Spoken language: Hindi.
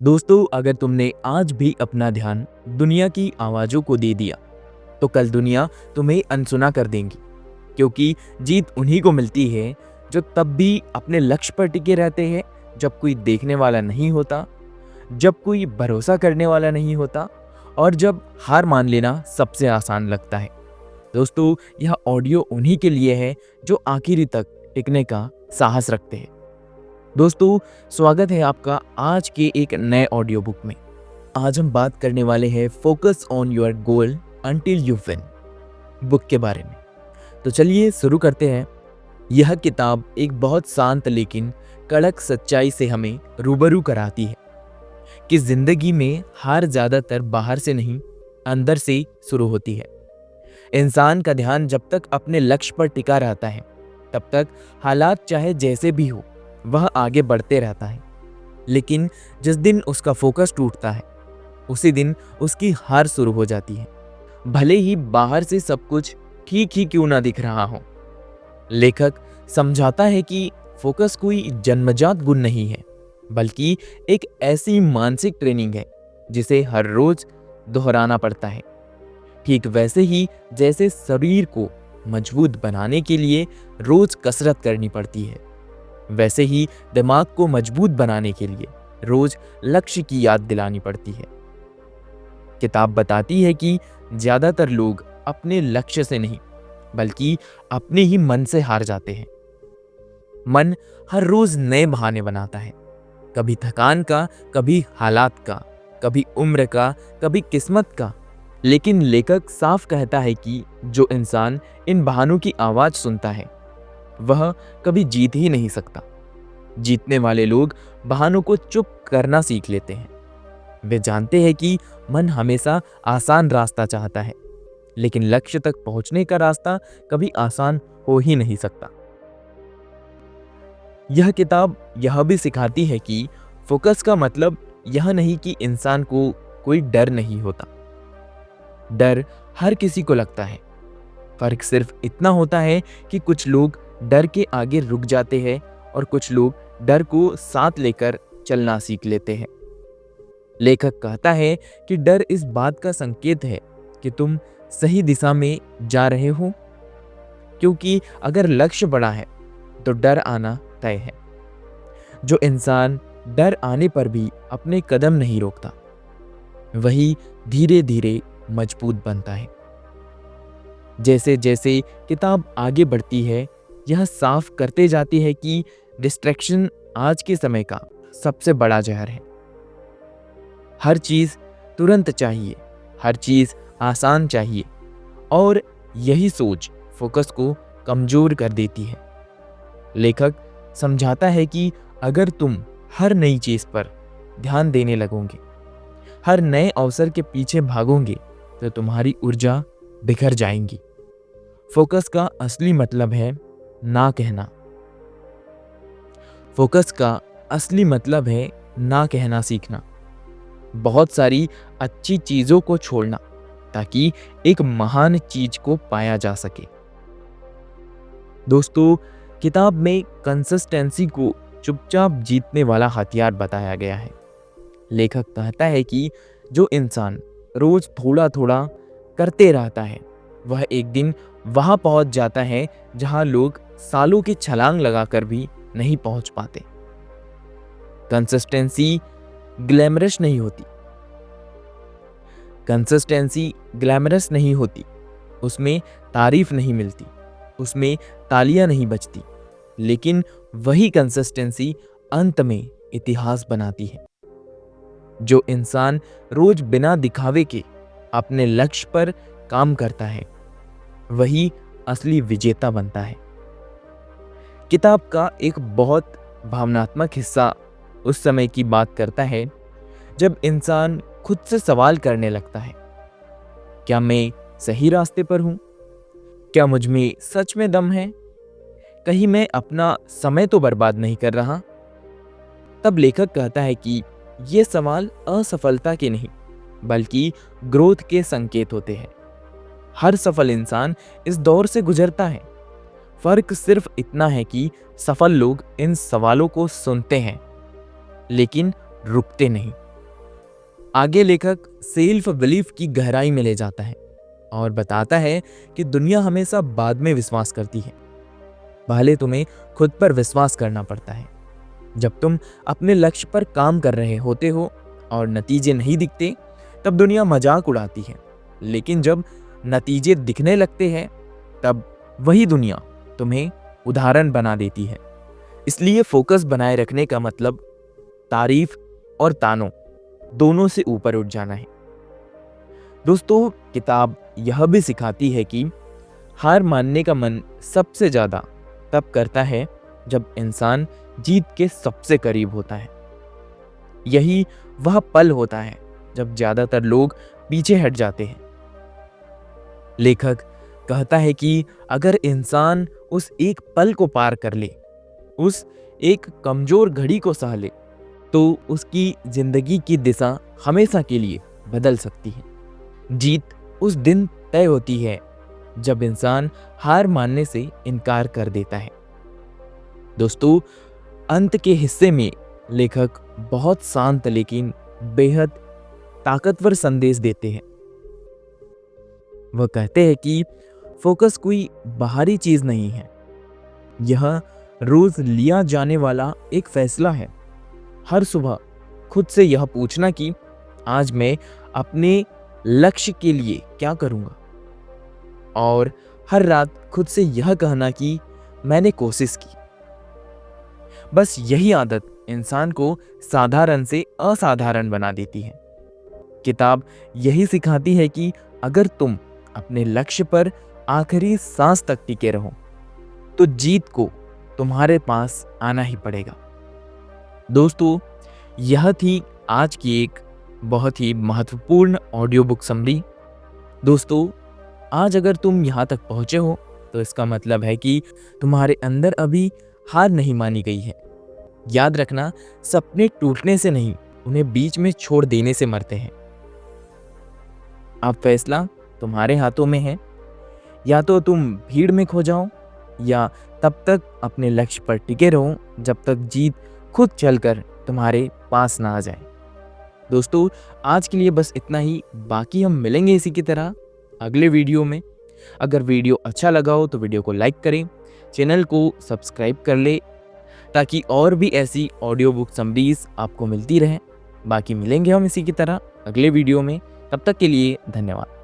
दोस्तों, अगर तुमने आज भी अपना ध्यान दुनिया की आवाज़ों को दे दिया, तो कल दुनिया तुम्हें अनसुना कर देंगी। क्योंकि जीत उन्हीं को मिलती है जो तब भी अपने लक्ष्य पर टिके रहते हैं, जब कोई देखने वाला नहीं होता, जब कोई भरोसा करने वाला नहीं होता और जब हार मान लेना सबसे आसान लगता है। दोस्तों, यह ऑडियो उन्हीं के लिए है जो आखिरी तक टिकने का साहस रखते हैं। दोस्तों, स्वागत है आपका आज के एक नए ऑडियो बुक में। आज हम बात करने वाले हैं focus on your goal until you win book के बारे में। तो चलिए शुरू करते हैं। यह किताब एक बहुत शांत लेकिन कड़क सच्चाई से हमें रूबरू कराती है कि जिंदगी में हार ज्यादातर बाहर से नहीं, अंदर से शुरू होती है। इंसान का ध्यान जब तक अपने लक्ष्य पर टिका रहता है, तब तक हालात चाहे जैसे भी हो, वह आगे बढ़ते रहता है। लेकिन जिस दिन उसका फोकस टूटता है, उसी दिन उसकी हार शुरू हो जाती है, भले ही बाहर से सब कुछ ठीक ही क्यों ना दिख रहा हो। लेखक समझाता है कि फोकस कोई जन्मजात गुण नहीं है, बल्कि एक ऐसी मानसिक ट्रेनिंग है जिसे हर रोज दोहराना पड़ता है। ठीक वैसे ही जैसे शरीर को मजबूत बनाने के लिए रोज कसरत करनी पड़ती है, वैसे ही दिमाग को मजबूत बनाने के लिए रोज लक्ष्य की याद दिलानी पड़ती है। किताब बताती है कि ज्यादातर लोग अपने लक्ष्य से नहीं, बल्कि अपने ही मन से हार जाते हैं। मन हर रोज नए बहाने बनाता है, कभी थकान का, कभी हालात का, कभी उम्र का, कभी किस्मत का। लेकिन लेखक साफ कहता है कि जो इंसान इन बहानों की आवाज सुनता है, वह कभी जीत ही नहीं सकता। जीतने वाले लोग बहानों को चुप करना सीख लेते हैं। वे जानते हैं कि मन हमेशा आसान रास्ता चाहता है, लेकिन लक्ष्य तक पहुंचने का रास्ता कभी आसान हो ही नहीं सकता। यह किताब यह भी सिखाती है कि फोकस का मतलब यह नहीं कि इंसान को कोई डर नहीं होता। डर हर किसी को लगता है। फर्क सिर्फ इतना होता है कि कुछ लोग डर के आगे रुक जाते हैं और कुछ लोग डर को साथ लेकर चलना सीख लेते हैं। लेखक कहता है कि डर इस बात का संकेत है कि तुम सही दिशा में जा रहे हो, क्योंकि अगर लक्ष्य बड़ा है तो डर आना तय है। जो इंसान डर आने पर भी अपने कदम नहीं रोकता, वही धीरे धीरे मजबूत बनता है। जैसे जैसे किताब आगे बढ़ती है, यह साफ करते जाती है कि डिस्ट्रैक्शन आज के समय का सबसे बड़ा जहर है। हर चीज तुरंत चाहिए, हर चीज आसान चाहिए, और यही सोच फोकस को कमजोर कर देती है। लेखक समझाता है कि अगर तुम हर नई चीज पर ध्यान देने लगोगे, हर नए अवसर के पीछे भागोगे, तो तुम्हारी ऊर्जा बिखर जाएंगी। फोकस का असली मतलब है ना कहना। फोकस का असली मतलब है ना कहना सीखना। बहुत सारी अच्छी चीजों को छोड़ना, ताकि एक महान चीज को पाया जा सके। दोस्तों, किताब में कंसिस्टेंसी को चुपचाप जीतने वाला हथियार बताया गया है। लेखक कहता है कि जो इंसान रोज थोड़ा थोड़ा करते रहता है, वह एक दिन वहां पहुंच जाता है जहां लोग सालों की छलांग लगाकर भी नहीं पहुंच पाते। कंसिस्टेंसी ग्लैमरस नहीं होती। कंसिस्टेंसी ग्लैमरस नहीं होती, उसमें तारीफ नहीं मिलती, उसमें तालियां नहीं बजती, लेकिन वही कंसिस्टेंसी अंत में इतिहास बनाती है। जो इंसान रोज बिना दिखावे के अपने लक्ष्य पर काम करता है, वही असली विजेता बनता है। किताब का एक बहुत भावनात्मक हिस्सा उस समय की बात करता है जब इंसान खुद से सवाल करने लगता है, क्या मैं सही रास्ते पर हूं? क्या मुझ में सच में दम है? कहीं मैं अपना समय तो बर्बाद नहीं कर रहा? तब लेखक कहता है कि ये सवाल असफलता के नहीं, बल्कि ग्रोथ के संकेत होते हैं। हर सफल इंसान इस दौर से गुजरता है। फर्क सिर्फ इतना है कि सफल लोग इन सवालों को सुनते हैं, लेकिन रुकते नहीं। आगे लेखक सेल्फ बिलीफ की गहराई में ले जाता है और बताता है कि दुनिया हमेशा बाद में विश्वास करती है, पहले तुम्हें खुद पर विश्वास करना पड़ता है। जब तुम अपने लक्ष्य पर काम कर रहे होते हो और नतीजे नहीं दिखते, तब दुनिया मजाक उड़ाती है, लेकिन जब नतीजे दिखने लगते हैं तब वही दुनिया तुम्हें उदाहरण बना देती है। इसलिए फोकस बनाए रखने का मतलब तारीफ और तानों दोनों से ऊपर उठ जाना है। दोस्तों, किताब यह भी सिखाती है कि हार मानने का मन सबसे ज्यादा तब करता है जब इंसान जीत के सबसे करीब होता है। यही वह पल होता है जब ज्यादातर लोग पीछे हट जाते हैं। लेखक कहता है कि अगर इंसान उस एक पल को पार कर ले, उस एक कमजोर घड़ी को सह ले, तो उसकी जिंदगी की दिशा हमेशा के लिए बदल सकती है। जीत उस दिन तय होती है जब इंसान हार मानने से इनकार कर देता है। दोस्तों, अंत के हिस्से में लेखक बहुत शांत लेकिन बेहद ताकतवर संदेश देते हैं। वह कहते हैं कि फोकस कोई बाहरी चीज नहीं है, यह रोज लिया जाने वाला एक फैसला है। हर सुबह खुद से यह पूछना कि आज मैं अपने लक्ष्य के लिए क्या करूंगा, और हर रात खुद से यह कहना कि मैंने कोशिश की। बस यही आदत इंसान को साधारण से असाधारण बना देती है। किताब यही सिखाती है कि अगर तुम अपने लक्ष्य पर आखिरी सांस तक टिके रहो, तो जीत को तुम्हारे पास आना ही पड़ेगा। दोस्तों, यह थी आज की एक बहुत ही महत्वपूर्ण ऑडियो बुक समरी। दोस्तों, आज अगर तुम यहाँ तक पहुँचे हो तो इसका मतलब है कि तुम्हारे अंदर अभी हार नहीं मानी गई है। याद रखना, सपने टूटने से नहीं, उन्हें बीच में छोड़ देने से मरते हैं। अब फैसला तुम्हारे हाथों में है, या तो तुम भीड़ में खो जाओ या तब तक अपने लक्ष्य पर टिके रहो जब तक जीत खुद चलकर तुम्हारे पास ना आ जाए। दोस्तों, आज के लिए बस इतना ही, बाकी हम मिलेंगे इसी की तरह अगले वीडियो में। अगर वीडियो अच्छा लगा हो तो वीडियो को लाइक करें, चैनल को सब्सक्राइब कर ले ताकि और भी ऐसी ऑडियो बुक समरीज आपको मिलती रहें। बाकी मिलेंगे हम इसी की तरह अगले वीडियो में। तब तक के लिए धन्यवाद।